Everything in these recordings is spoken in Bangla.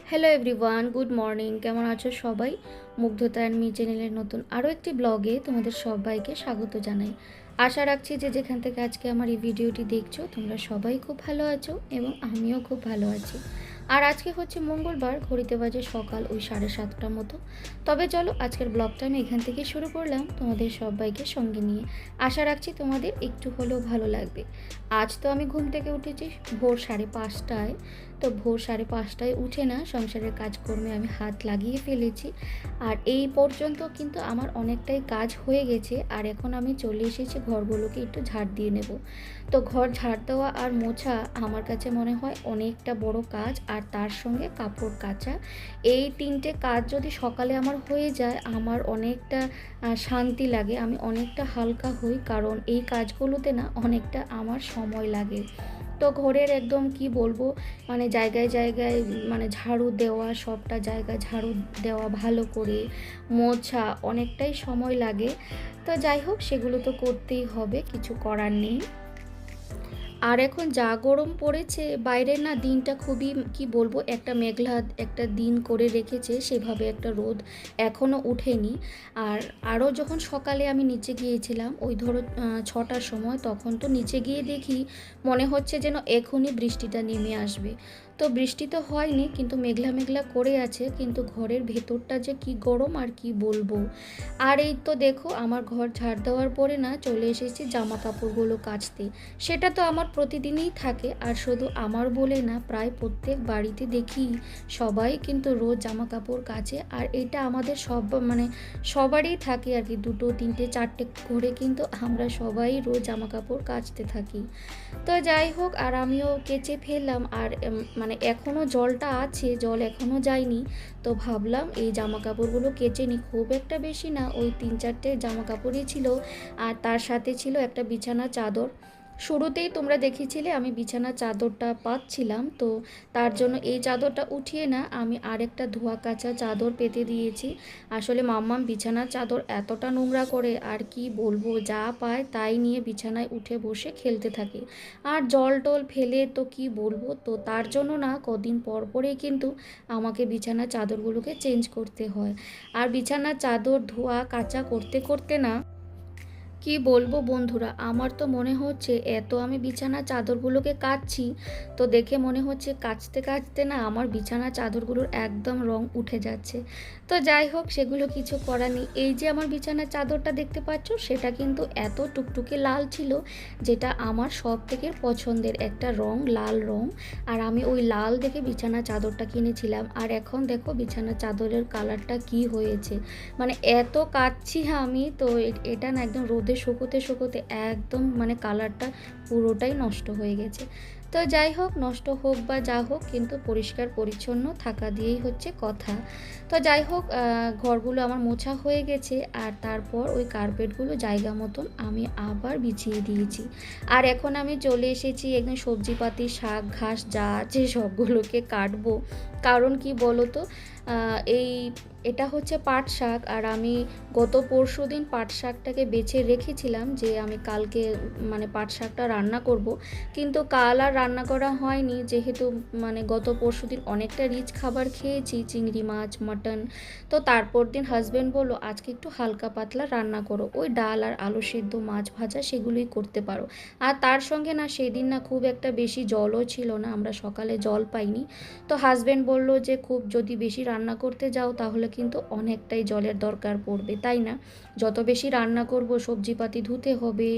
Hello everyone, good morning. কেমন আছো সবাই? মুগ্ধতা অ্যান্ড মি চ্যানেলের নতুন আরও একটি ব্লগে তোমাদের সবাইকে স্বাগত জানাই। আশা রাখছি যে যেখান থেকে আজকে আমার এই ভিডিওটি দেখছো তোমরা সবাই খুব ভালো আছো এবং আমিও খুব ভালো আছি। আর আজকে হচ্ছে মঙ্গলবার, ঘড়িতে বাজে সকাল ওই 7:30টার মতো। তবে চলো আজকের ব্লগটা আমি এখান থেকে শুরু করলাম তোমাদের সবাইকে সঙ্গে নিয়ে। আশা রাখছি তোমাদের একটু হলেও ভালো লাগবে। আজ তো আমি ঘুম থেকে উঠেছি ভোর 5:30টায়। তো ভোর 5:30টায় উঠে না সংসারের কাজকর্মে আমি হাত লাগিয়ে ফেলেছি। আর এই পর্যন্ত কিন্তু আমার অনেকটাই কাজ হয়ে গেছে। আর এখন আমি চলে এসেছি ঘরগুলোকে একটু ঝাড় দিয়ে নেব। তো ঘর ঝাড় দেওয়া আর মোছা আমার কাছে মনে হয় অনেকটা বড় কাজ। আর তার সঙ্গে কাপড় কাচা, এই তিনটে কাজ যদি সকালে আমার হয়ে যায় আমার অনেকটা শান্তি লাগে, আমি অনেকটা হালকা হই। কারণ এই কাজগুলোতে না অনেকটা আমার সময় লাগে। তো ঘরের একদম কি বলবো, মানে জায়গায় জায়গায় মানে ঝাড়ু দেওয়া, সবটা জায়গা ঝাড়ু দেওয়া, ভালো করে মোছা অনেকটাই সময় লাগে। তো যাই হোক, সেগুলো তো করতেই হবে, কিছু করার নেই। আর এখন যা গরম পড়েছে বাইরের, না দিনটা খুবই কি বলবো, একটা মেঘলা একটা দিন করে রেখেছে, সেভাবে একটা রোদ এখনও ওঠেনি। আর আরও যখন সকালে আমি নিচে গিয়েছিলাম ওই ধরো 6টার সময়, তখন তো নিচে গিয়ে দেখি মনে হচ্ছে যেন এখনই বৃষ্টিটা নেমে আসবে। তো বৃষ্টি তো হয়নি, কিন্তু মেঘলা মেঘলা করে আছে, কিন্তু ঘরের ভেতরটা যে কি গরম আর কি বলবো। আর এই তো দেখো আমার ঘর ঝাড় দেওয়ার পরে না চলে এসেছি জামা কাপড়গুলো কাচতে। সেটা তো আমার প্রতিদিনই থাকে। আর শুধু আমার বলে না, প্রায় প্রত্যেক বাড়িতে দেখি সবাই কিন্তু রোজ জামা কাপড় কাচে। আর এটা আমাদের মানে সবারই থাকে আর কি, 2, 3, 4টে করে কিন্তু আমরা সবাই রোজ জামা কাপড় কাচতে থাকি। তো যাই হোক, আর আমিও কেচে ফেললাম। আর মানে এখনও জলটা আছে, জল এখনও যায়নি। তো ভাবলাম এই জামা কাপড়গুলো কেচে নিই, খুব একটা বেশি না, ওই 3-4টে জামা কাপড়ই ছিল। আর তার সাথে ছিল একটা বিছানা চাদর। শুরুতেই তোমরা দেখেছিলে আমি বিছানা চাদরটা পাচ্ছিলাম, তো তার জন্য এই চাদরটা উঠিয়ে না আমি আরেকটা ধোয়া কাচা চাদর পেতে দিয়েছি। আসলে মাম্মাম বিছানার চাদর এতটা নোংরা করে, আর কি বলবো, যা পায় তাই নিয়ে বিছানায় উঠে বসে খেলতে থাকে। আর জল টল ফেলে তো কি বলবো, তো তার জন্য না কদিন পর পরেই কিন্তু আমাকে বিছানার চাদরগুলোকে চেঞ্জ করতে হয়। আর বিছানার চাদর ধোয়া কাচা করতে করতে না কি বলবো বন্ধুরা, আমার তো মনে হচ্ছে এত আমি বিছানা চাদরগুলোকে কাচছি, তো দেখে মনে হচ্ছে কাচতে কাচতে না আমার বিছানা চাদরগুলোর একদম রং উঠে যাচ্ছে। তো যাই হোক, সেগুলো কিছু করার নেই। এই যে আমার বিছানার চাদরটা দেখতে পাচ্ছ, সেটা কিন্তু এত টুকটুকে লাল ছিল, যেটা আমার সব থেকে পছন্দের একটা রং, লাল রং। আর আমি ওই লাল দেখে বিছানা চাদরটা কিনেছিলাম। আর এখন দেখো বিছানা চাদরের কালারটা কি হয়েছে, মানে এত কাচ্ছি আমি, তো এটা না একদম রোদে শুকোতে শুকোতে একদম মানে কালারটা পুরোটাই নষ্ট হয়ে গেছে। তো যাই হোক, নষ্ট হোক বা যা হোক, কিন্তু পরিষ্কার পরিচ্ছন্ন থাকা দিয়েই হচ্ছে কথা। তো যাই হোক, ঘরগুলো আমার মোছা হয়ে গেছে। আর তারপর ওই কার্পেটগুলো জায়গা মতন আমি আবার বিছিয়ে দিয়েছি। আর এখন আমি চলে এসেছি একদম সবজিপাতি, শাক ঘাস যা আছে সবগুলোকে কাটবো। কারণ কি বলো তো, এই এটা হচ্ছে পাট শাক। আর আমি গত পরশুদিন পাট শাকটাকে বেছে রেখেছিলাম যে আমি কালকে মানে পাট শাকটা রান্না করব, কিন্তু কাল আর রান্না করা হয়নি, যেহেতু মানে গত পরশুদিন অনেকটা রিচ খাবার খেয়েছি, চিংড়ি মাছ, মাটন। তো তারপর দিন হাজব্যান্ড বললো আজকে একটু হালকা পাতলা রান্না করো, ওই ডাল আর আলু সেদ্ধ, মাছ ভাজা সেগুলোই করতে পারো। আর তার সঙ্গে না সেদিন না খুব একটা বেশি জলও ছিল না, আমরা সকালে জল পাইনি। তো হাজব্যান্ড বলল যে খুব যদি বেশি রান্না করতে যাও তাহলে কিন্তু অনেকটাই জলের দরকার পড়বে, তাই না? যত বেশি রান্না করব সবজিপাতি ধুতে হবে,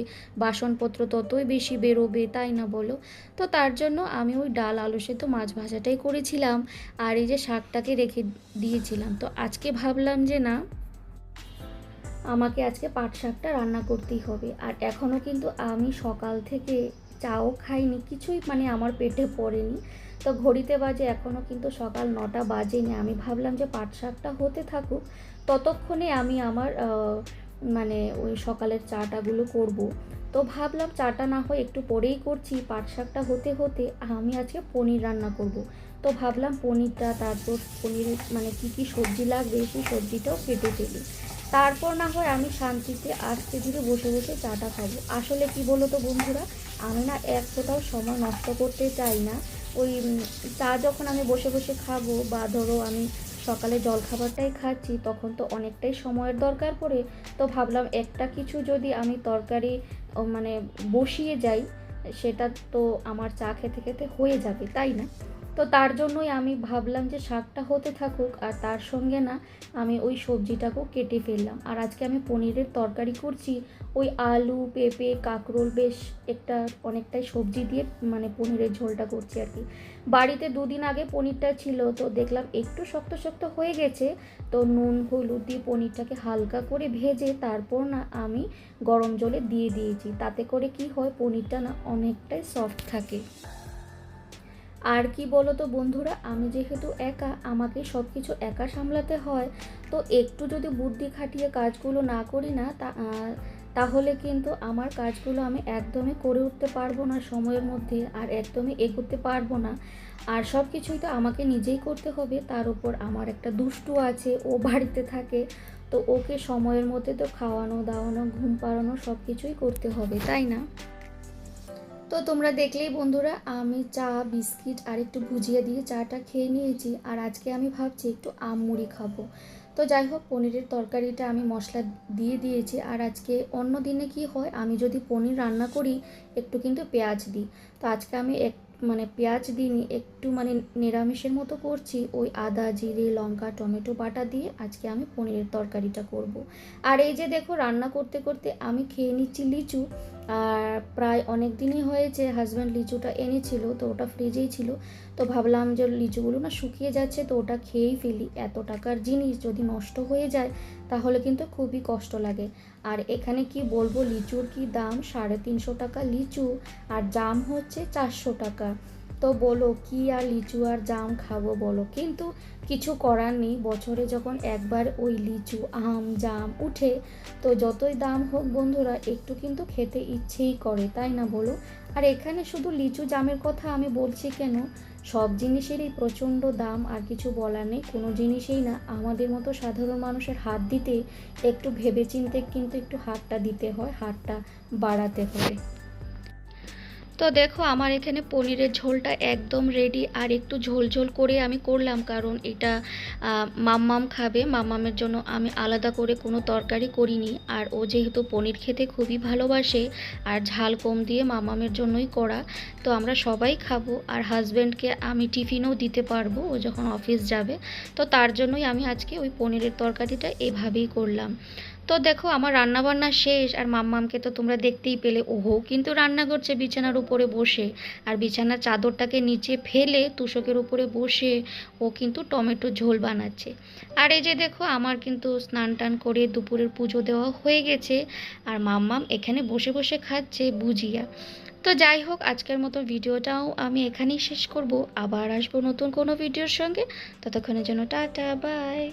বাসনপত্র ততই বেশি বেরোবে, তাই না বলো? তো তার জন্য আমি ওই ডাল আলু সেদ্ধ মাছ ভাজাটাই করেছিলাম। আর এই যে শাকটাকে রেখে দিয়েছিলাম। তো আজকে ভাবলাম যে না, আমাকে আজকে পাট শাকটা রান্না করতেই হবে। আর এখনও কিন্তু আমি সকাল থেকে চাও খাইনি, কিছুই মানে আমার পেটে পড়েনি। তো ঘড়িতে বাজে এখনও কিন্তু সকাল 9টা বাজেনি। আমি ভাবলাম যে পাট শাকটা হতে থাকুক, ততক্ষণে আমি আমার মানে ওই সকালের চাটাগুলো করব। তো ভাবলাম চাটা না হয় একটু পরেই করছি, পাট শাকটা হতে হতে আমি আজকে পনির রান্না করব। তো ভাবলাম পনিরটা, তারপর পনির মানে কী কী সবজি লাগবে সেই সবজিটাও কেটে ফেলি, তারপর না হয় আমি শান্তিতে আস্তে ধীরে বসে বসে চাটা খাবো। আসলে কি বলো তো বন্ধুরা, আমি না এক ফোঁটাও সময় নষ্ট করতে চাই না। ওই চা যখন আমি বসে বসে খাবো, বা ধরো আমি সকালে জলখাবারটাই খাচ্ছি, তখন তো অনেকটাই সময়ের দরকার পড়ে। তো ভাবলাম একটা কিছু যদি আমি তরকারি মানে বসিয়ে যাই, সেটা তো আমার চা খেতে খেতে হয়ে যাবে, তাই না? তো তার জন্যই আমি ভাবলাম যে শাকটা হতে থাকুক, আর তার সঙ্গে না আমি ওই সবজিটাকেও কেটে ফেললাম। আর আজকে আমি পনিরের তরকারি করছি, ওই আলু, পেঁপে, কাঁকরোল, বেশ একটা অনেকটাই সবজি দিয়ে মানে পনিরের ঝোলটা করছি আর কি। বাড়িতে দুদিন আগে পনিরটা ছিল, তো দেখলাম একটু শক্ত শক্ত হয়ে গেছে। তো নুন হলুদ দিয়ে পনিরটাকে হালকা করে ভেজে তারপর না আমি গরম জলে দিয়ে দিয়েছি। তাতে করে কি হয়, পনিরটা না অনেকটাই সফট থাকে। আর কি বলো তো বন্ধুরা, আমি যেহেতু একা, আমাকে সব কিছু একা সামলাতে হয়। তো একটু যদি বুদ্ধি খাটিয়ে কাজগুলো না করি না, তাহলে কিন্তু আমার কাজগুলো আমি একদমই করে উঠতে পারবো না সময়ের মধ্যে, আর একদমই এগোতে পারবো না। আর সব কিছুই তো আমাকে নিজেই করতে হবে। তার উপর আমার একটা দুষ্টু আছে, ও বাড়িতে থাকে। তো ওকে সময়ের মধ্যে তো খাওয়ানো দাওয়ানো, ঘুম পাড়ানো সব কিছুই করতে হবে, তাই না? তো তোমরা দেখলেই বন্ধুরা, আমি চা, বিস্কিট আর একটু ভুজিয়া দিয়ে চাটা খেয়ে নিয়েছি। আর আজকে আমি ভাবছি একটু আম মুড়ি খাবো। তো যাই হোক, পনিরের তরকারিটা আমি মশলা দিয়ে দিয়েছি। আর আজকে অন্য দিনে কি হয়, আমি যদি পনির রান্না করি একটু কিন্তু পেঁয়াজ দিই। তো আজকে আমি মানে পেঁয়াজ দিইনি, একটু মানে নিরামিষের মতো করছি। ওই আদা, জিরে, লঙ্কা, টমেটো বাটা দিয়ে আজকে আমি পনিরের তরকারিটা করব। আর এই যে দেখো, রান্না করতে করতে আমি খেয়ে নিচ্ছি লিচু। আর প্রায় অনেক দিনই হয়েছে, হাজব্যান্ড লিচুটা এনেছিল, তো ওটা ফ্রিজেই ছিল। তো ভাবলাম যে লিচুগুলো না শুকিয়ে যাচ্ছে, তো ওটা খেয়েই ফেলি। এত টাকার জিনিস যদি নষ্ট হয়ে যায় তাহলে কিন্তু খুবই কষ্ট লাগে। আর এখানে কি বলবো, লিচুর কি দাম, 350 টাকা লিচু, আর জাম হচ্ছে 400 টাকা। তো বলো কি আর লিচু আর জাম খাবো বলো, কিন্তু কিছু করার নেই। বছরে যখন একবার ওই লিচু, আম, জাম উঠে, তো যতই দাম হোক বন্ধুরা, একটু কিন্তু খেতে ইচ্ছেই করে, তাই না বলো? আর এখানে শুধু লিচু জামের কথা আমি বলছি কেন, সব জিনিসেরই প্রচণ্ড দাম। আর কিছু বলার নেই, কোনো জিনিসেই না আমাদের মতো সাধারণ মানুষের হাত দিতে একটু ভেবেচিন্তে কিন্তু একটু হাতটা দিতে হয়, হাতটা বাড়াতে হবে। তো দেখো, আমার এখানে পনিরের ঝোলটা একদম রেডি। আর একটু ঝোল ঝোল করে আমি করলাম, কারণ এটা মাম্মাম খাবে। মাম্মামের জন্য আমি আলাদা করে কোনো তরকারি করিনি। আর ও যেহেতু পনির খেতে খুবই ভালোবাসে, আর ঝাল কম দিয়ে মাম্মামের জন্যই করা। তো আমরা সবাই খাবো, আর হাজব্যান্ডকে আমি টিফিনও দিতে পারবো ও যখন অফিস যাবে। তো তার জন্যই আমি আজকে ওই পনিরের তরকারিটা এভাবেই করলাম। তো দেখো, আমার রান্নাবান্না শেষ। আর মাম্মামকে তো তোমরা দেখতেই পেলে, ওহো কিন্তু রান্না করছে বিছানার উপরে বসে। আর বিছানার চাদরটাকে নিচে ফেলে তোশকের উপরে বসে ও কিন্তু টমেটো ঝোল বানাচ্ছে। আর এই যে দেখো, আমার কিন্তু স্নান টান করে দুপুরের পুজো দেওয়া হয়ে গেছে। আর মাম্মাম এখানে বসে বসে খাচ্ছে ভুজিয়া। তো যাই হোক, আজকের মতো ভিডিওটাও আমি এখানেই শেষ করব। আবার আসবো নতুন কোনো ভিডিওর সঙ্গে। ততক্ষণের জন্য টাটা, বাই।